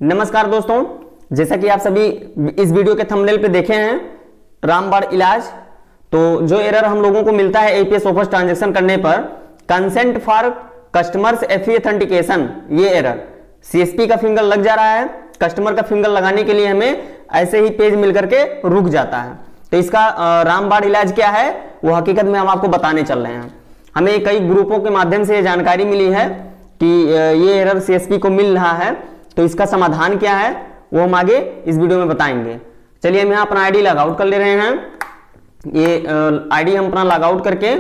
नमस्कार दोस्तों, जैसा कि आप सभी इस वीडियो के थंबनेल पे देखे हैं रामबाण इलाज। तो जो एरर हम लोगों को मिलता है एपीएस ऑफर्स ट्रांजैक्शन करने पर, consent for customers FE authentication, ये एरर सीएसपी का फिंगर लग जा रहा है। कस्टमर का फिंगर लगाने के लिए हमें ऐसे ही पेज मिल करके रुक जाता है। तो इसका रामबाण इलाज क्या है वो हकीकत में हम आपको बताने चल रहे हैं। हमें कई ग्रुपों के माध्यम से ये जानकारी मिली है कि ये एरर सीएसपी को मिल रहा है, तो इसका समाधान क्या है वो हम आगे इस वीडियो में बताएंगे। चलिए हम यहाँ अपना आईडी लॉग आउट कर ले रहे हैं। ये आईडी हम अपना लॉग आउट करके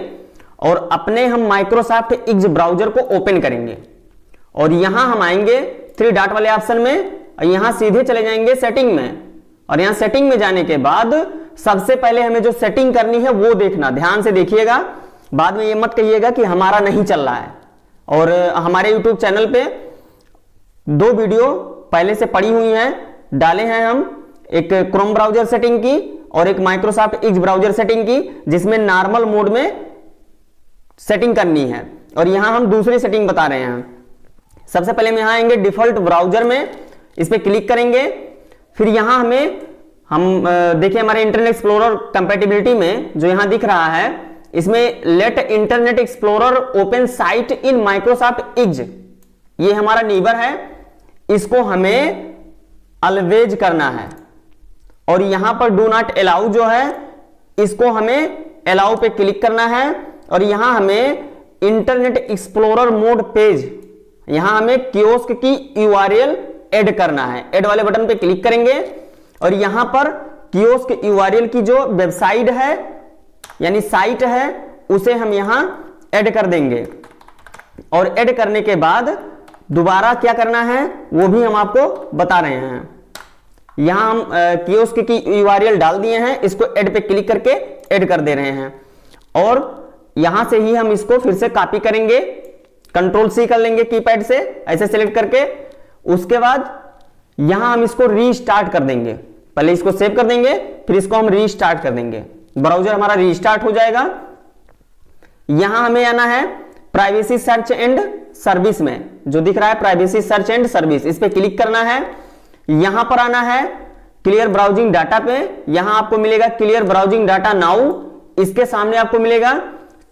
और अपने हम माइक्रोसॉफ्ट एज ब्राउजर को ओपन करेंगे और यहाँ हम आएंगे 3 डॉट वाले ऑप्शन में, यहाँ सीधे चले जाएंगे सेटिंग में। और यहाँ सेटिंग में जाने के बाद सबसे पहले हमें जो सेटिंग करनी है वो देखना, ध्यान से देखिएगा। बाद में ये मत कहिएगा कि हमारा नहीं चल रहा है। और हमारे यूट्यूब चैनल पे 2 वीडियो पहले से पड़ी हुई हैं, डाले हैं हम, एक क्रोम ब्राउजर सेटिंग की और एक माइक्रोसॉफ्ट एज ब्राउजर सेटिंग की, जिसमें नॉर्मल मोड में सेटिंग करनी है। और यहां हम दूसरी सेटिंग बता रहे हैं। सबसे पहले हम यहां आएंगे डिफॉल्ट ब्राउजर में, इस पे क्लिक करेंगे। फिर यहां हम देखिए हमारे इंटरनेट एक्सप्लोरर कंपैटिबिलिटी में जो यहां दिख रहा है, इसमें let internet explorer open site in Microsoft Edge, ये हमारा नीबर है, इसको हमें अलवेज करना है। और यहां पर डू नॉट अलाउ जो है, इसको हमें अलाउ पे क्लिक करना है। और यहां हमें इंटरनेट एक्सप्लोरर मोड पेज, यहां हमें कियोस्क की यूआरएल ऐड करना है। ऐड वाले बटन पे क्लिक करेंगे और यहां पर कियोस्क यूआरएल की जो वेबसाइट है यानी साइट है उसे हम यहां ऐड कर देंगे। और ऐड करने के बाद दोबारा क्या करना है वो भी हम आपको बता रहे हैं। यहां हम कियोस्क की यूआरएल डाल दिए हैं, इसको ऐड पे क्लिक करके ऐड कर दे रहे हैं। और यहां से ही हम इसको फिर से कॉपी करेंगे, कंट्रोल सी कर लेंगे कीपैड से, ऐसे सिलेक्ट करके। उसके बाद यहां हम इसको रीस्टार्ट कर देंगे। पहले इसको सेव कर देंगे, फिर इसको हम रीस्टार्ट कर देंगे। ब्राउजर हमारा रीस्टार्ट हो जाएगा। यहां हमें आना है प्राइवेसी सर्च एंड सर्विस में, जो दिख रहा है प्राइवेसी सर्च एंड सर्विस, इस पे क्लिक करना है। यहां पर आना है क्लियर ब्राउजिंग डाटा पे, यहां आपको मिलेगा क्लियर ब्राउजिंग डाटा नाउ। इसके सामने आपको मिलेगा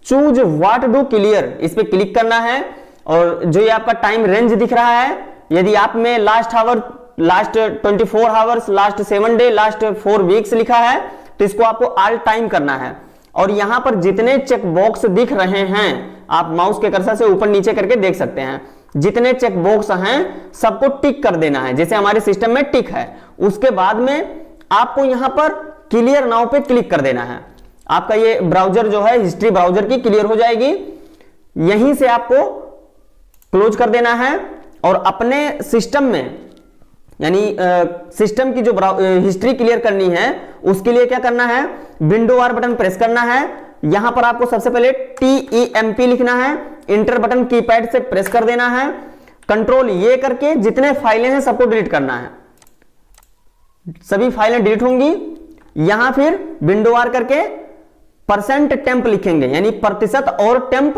चूज व्हाट डू क्लियर, इस पे क्लिक करना है। और जो ये आपका टाइम रेंज दिख रहा है, यदि आप में last hour, last 24 hours, last 7 day, last 4 weeks लिखा है, तो इसको आपको ऑल टाइम करना है। और यहां पर जितने चेक बॉक्स दिख रहे हैं, आप माउस के कर्सर से ऊपर नीचे करके देख सकते हैं, जितने चेक बॉक्स हैं सबको टिक कर देना है, जैसे हमारे सिस्टम में टिक है। उसके बाद में आपको यहां पर क्लियर नाउ पे क्लिक कर देना है। आपका ये ब्राउजर जो है हिस्ट्री ब्राउजर की क्लियर हो जाएगी। यहीं से आपको क्लोज कर देना है और अपने सिस्टम में यानी सिस्टम की जो हिस्ट्री क्लियर करनी है उसके लिए क्या करना है, विंडो आर बटन प्रेस करना है। यहां पर आपको सबसे पहले TEMP लिखना है, इंटर बटन कीपैड से प्रेस कर देना है। कंट्रोल ये करके जितने फाइलें हैं सबको डिलीट करना है, सभी फाइलें डिलीट होंगी। यहां फिर विंडो आर करके %temp लिखेंगे, यानी प्रतिशत और टेम्प,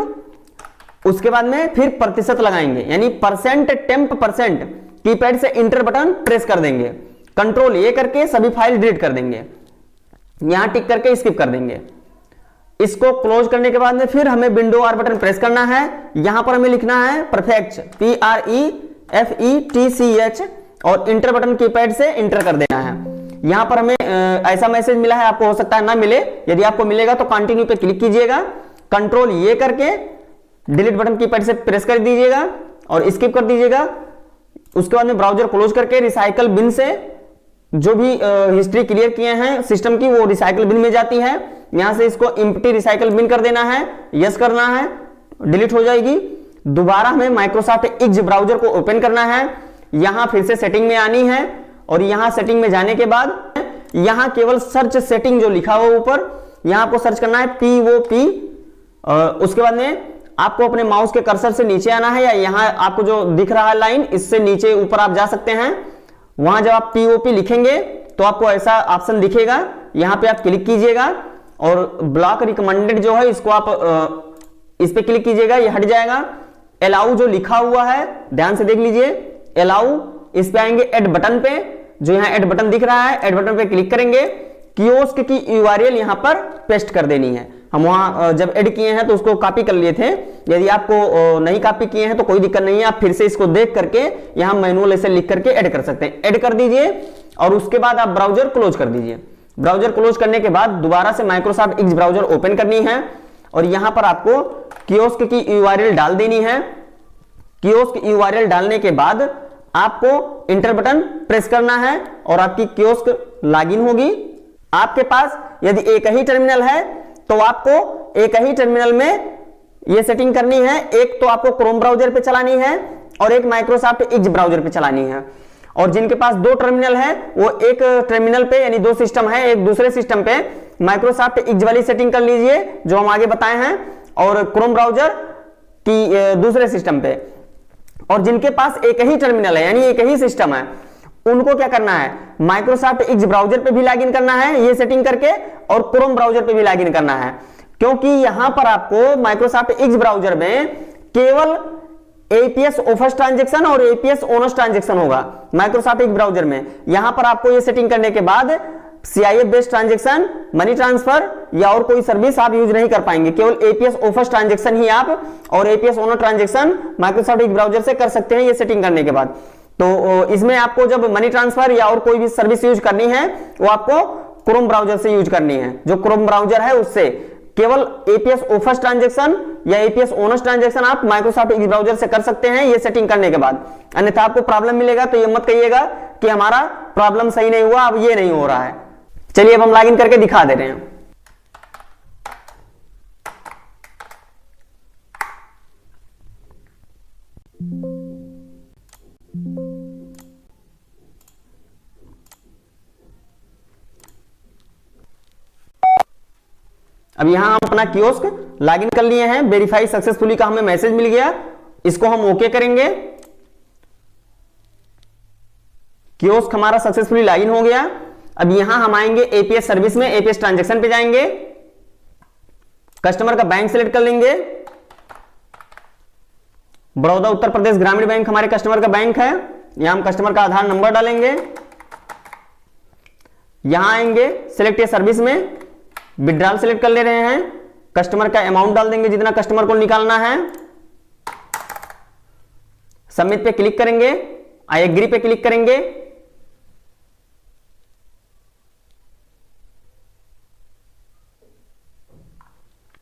उसके बाद में फिर प्रतिशत लगाएंगे, यानी %temp%। कीपैड से इंटर बटन प्रेस कर देंगे। कंट्रोल ये करके सभी फाइल डिलीट कर देंगे, यहां टिक करके स्किप कर देंगे। इसको क्लोज करने के बाद में फिर हमें विंडो आर बटन प्रेस करना है। यहां पर हमें लिखना है परफेक्ट, PREFECTCH, और इंटर बटन कीपैड से इंटर कर देना है। यहां पर हमें ऐसा मैसेज मिला है, आपको हो सकता है ना मिले, यदि आपको मिलेगा तो कंटिन्यू पे क्लिक कीजिएगा। कंट्रोल ये करके डिलीट बटन कीपैड से प्रेस कर दीजिएगा और स्किप कर दीजिएगा। उसके बाद में ब्राउजर क्लोज करके रिसाइकल बिन से जो भी हिस्ट्री क्लियर किए हैं सिस्टम की, वो रिसाइकल बिन में जाती है। यहां से इसको एम्प्टी रिसाइकल बिन कर देना है, यस करना है, डिलीट हो जाएगी। दोबारा हमें माइक्रोसॉफ्ट एज ब्राउजर को ओपन करना है। यहां फिर से सेटिंग में आनी है और यहां सेटिंग में जाने के बाद यहां केवल सर्च सेटिंग जो लिखा हुआ ऊपर, यहां आपको सर्च करना है POP। उसके बाद में आपको अपने माउस के कर्सर से नीचे आना है, या यहां आपको जो दिख रहा है लाइन, इससे नीचे ऊपर आप जा सकते हैं। वहां जब आप POP लिखेंगे तो आपको ऐसा ऑप्शन दिखेगा, यहां पे आप क्लिक कीजिएगा और ब्लॉक रिकमेंडेड जो है इसको आप इस पे क्लिक कीजिएगा, ये हट जाएगा। अलाउ जो लिखा हुआ है ध्यान से देख लीजिए, अलाउ इस पे आएंगे ऐड बटन पे, जो यहाँ ऐड बटन दिख रहा है, ऐड बटन पे क्लिक करेंगे, कियोस्क की यूआरएल यहाँ पर पेस्ट कर देनी है। हम वहां जब ऐड किए हैं तो उसको कॉपी कर लिए थे, यदि आपको नहीं कॉपी किए हैं तो कोई दिक्कत नहीं है, आप फिर से इसको देख करके यहाँ मैनुअल ऐसे लिख करके ऐड कर सकते हैं। ऐड कर दीजिए और उसके बाद आप ब्राउजर क्लोज कर दीजिए। ब्राउजर क्लोज करने के बाद दोबारा से माइक्रोसॉफ्ट एक्स ब्राउजर ओपन करनी है और यहां पर आपको कियोस्क की यूआरएल डाल देनी है। कियोस्क यूआरएल डालने के बाद आपको इंटर बटन प्रेस करना है और आपकी कियोस्क लॉगिन होगी। आपके पास यदि एक ही टर्मिनल है तो आपको एक ही टर्मिनल में यह सेटिंग करनी है, एक तो आपको क्रोम ब्राउजर पे चलानी है और एक माइक्रोसॉफ्ट एक्स ब्राउजर पे चलानी है। और जिनके पास दो टर्मिनल है वो एक टर्मिनल पे यानी दो सिस्टम है, एक दूसरे सिस्टम पे माइक्रोसॉफ्ट एक्स वाली सेटिंग कर लीजिए जो हम आगे बताए हैं, और क्रोम ब्राउजर की दूसरे सिस्टम पे। और जिनके पास एक ही टर्मिनल है यानी एक ही सिस्टम है, उनको क्या करना है, माइक्रोसॉफ्ट एक्स ब्राउजर पे भी लॉगिन करना है ये सेटिंग करके, और क्रोम ब्राउजर पे भी लॉगिन करना है, क्योंकि यहां पर आपको माइक्रोसॉफ्ट एक्स ब्राउजर में केवल एपीएस ऑफर्स ट्रांजैक्शन और एपीएस ओनर्स ट्रांजैक्शन होगा माइक्रोसॉफ्ट एक्स ब्राउजर में। यहां पर आपको ये सेटिंग करने के बाद CIF based transaction, money transfer या और कोई सर्विस आप यूज नहीं कर पाएंगे, केवल एपीएस ऑफर्स ट्रांजैक्शन ही आप और APS owner transaction Microsoft x browser से कर सकते हैं ये सेटिंग करने के बाद। तो इसमें आपको जब मनी ट्रांसफर या और कोई भी सर्विस यूज करनी है वो आपको क्रोम ब्राउजर से यूज करनी है, जो क्रोम ब्राउजर है उससे केवल एपीएस ऑफर्स ट्रांजैक्शन या एपीएस ओनर्स ट्रांजैक्शन आप माइक्रोसॉफ्ट एक्स ब्राउजर से कर सकते हैं ये सेटिंग करने के बाद। अन्यथा आपको प्रॉब्लम मिलेगा तो ये मत कहिएगा कि हमारा प्रॉब्लम सही नहीं हुआ, अब ये नहीं हो रहा है। चलिए अब हम लॉगिन करके दिखा दे रहे हैं। अब यहां हम अपना कियोस्क लॉगिन कर लिए हैं, वेरीफाई सक्सेसफुली का हमें मैसेज मिल गया, इसको हम ओके करेंगे। कियोस्क हमारा सक्सेसफुली लॉगिन हो गया। अब यहां हम आएंगे एपीएस सर्विस में, एपीएस ट्रांजैक्शन पे जाएंगे, कस्टमर का बैंक सिलेक्ट कर लेंगे। बड़ौदा उत्तर प्रदेश ग्रामीण बैंक हमारे कस्टमर का बैंक है। यहां हम कस्टमर का आधार नंबर डालेंगे। यहां आएंगे सिलेक्ट ए सर्विस में, विड्रॉल सिलेक्ट कर ले रहे हैं, कस्टमर का अमाउंट डाल देंगे जितना कस्टमर को निकालना है। सबमिट पे क्लिक करेंगे, आई एग्री पे क्लिक करेंगे।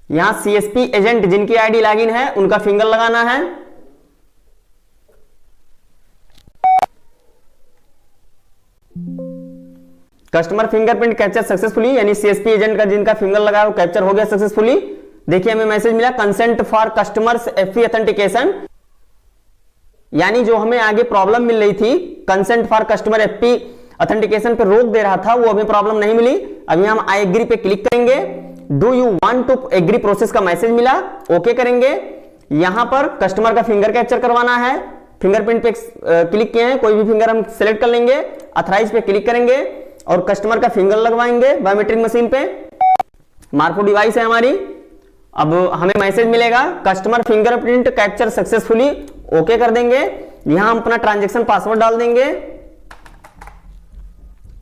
यहां सीएसपी एजेंट जिनकी आईडी लॉगिन है उनका फिंगर लगाना है। कस्टमर फिंगरप्रिंट कैप्चर सक्सेसफुली, यानी सीएसपी एजेंट का जिनका फिंगर लगा है वो कैप्चर हो गया सक्सेसफुली। देखिए हमें मैसेज मिला consent for customers FP authentication, यानी जो हमें आगे प्रॉब्लम मिल रही थी consent for customer FP authentication पे रोक दे रहा था, वो हमें प्रॉब्लम नहीं मिली। अभी हम आई एग्री पे क्लिक करेंगे। Do you want to agree process का मैसेज मिला, ओके करेंगे। यहां पर कस्टमर का फिंगर कैप्चर करवाना है, फिंगरप्रिंट पे क्लिक किए हैं, कोई भी फिंगर हम सिलेक्ट कर लेंगे, अथराइज पे क्लिक करेंगे और कस्टमर का फिंगर लगवाएंगे बायोमेट्रिक मशीन पे। मार्को डिवाइस है हमारी। अब हमें मैसेज मिलेगा customer fingerprint capture successfully, okay कर देंगे। यहां हम अपना ट्रांजैक्शन पासवर्ड डाल देंगे,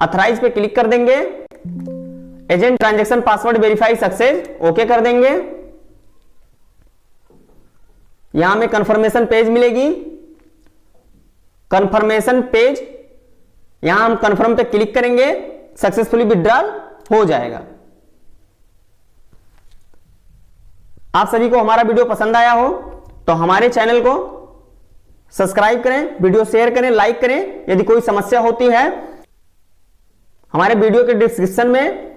अथराइज पे क्लिक कर देंगे, agent transaction password verify success, okay कर देंगे। यहां हमें कंफर्मेशन पेज मिलेगी, कंफर्मेशन पेज, यहां हम कंफर्म पे क्लिक करेंगे, सक्सेसफुली विड्रॉल हो जाएगा। आप सभी को हमारा वीडियो पसंद आया हो तो हमारे चैनल को सब्सक्राइब करें, वीडियो शेयर करें, लाइक करें। यदि कोई समस्या होती है हमारे वीडियो के डिस्क्रिप्शन में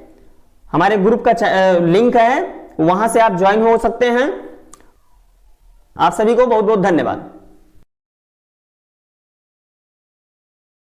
हमारे ग्रुप का लिंक है, वहां से आप ज्वाइन हो सकते हैं। आप सभी को बहुत बहुत धन्यवाद।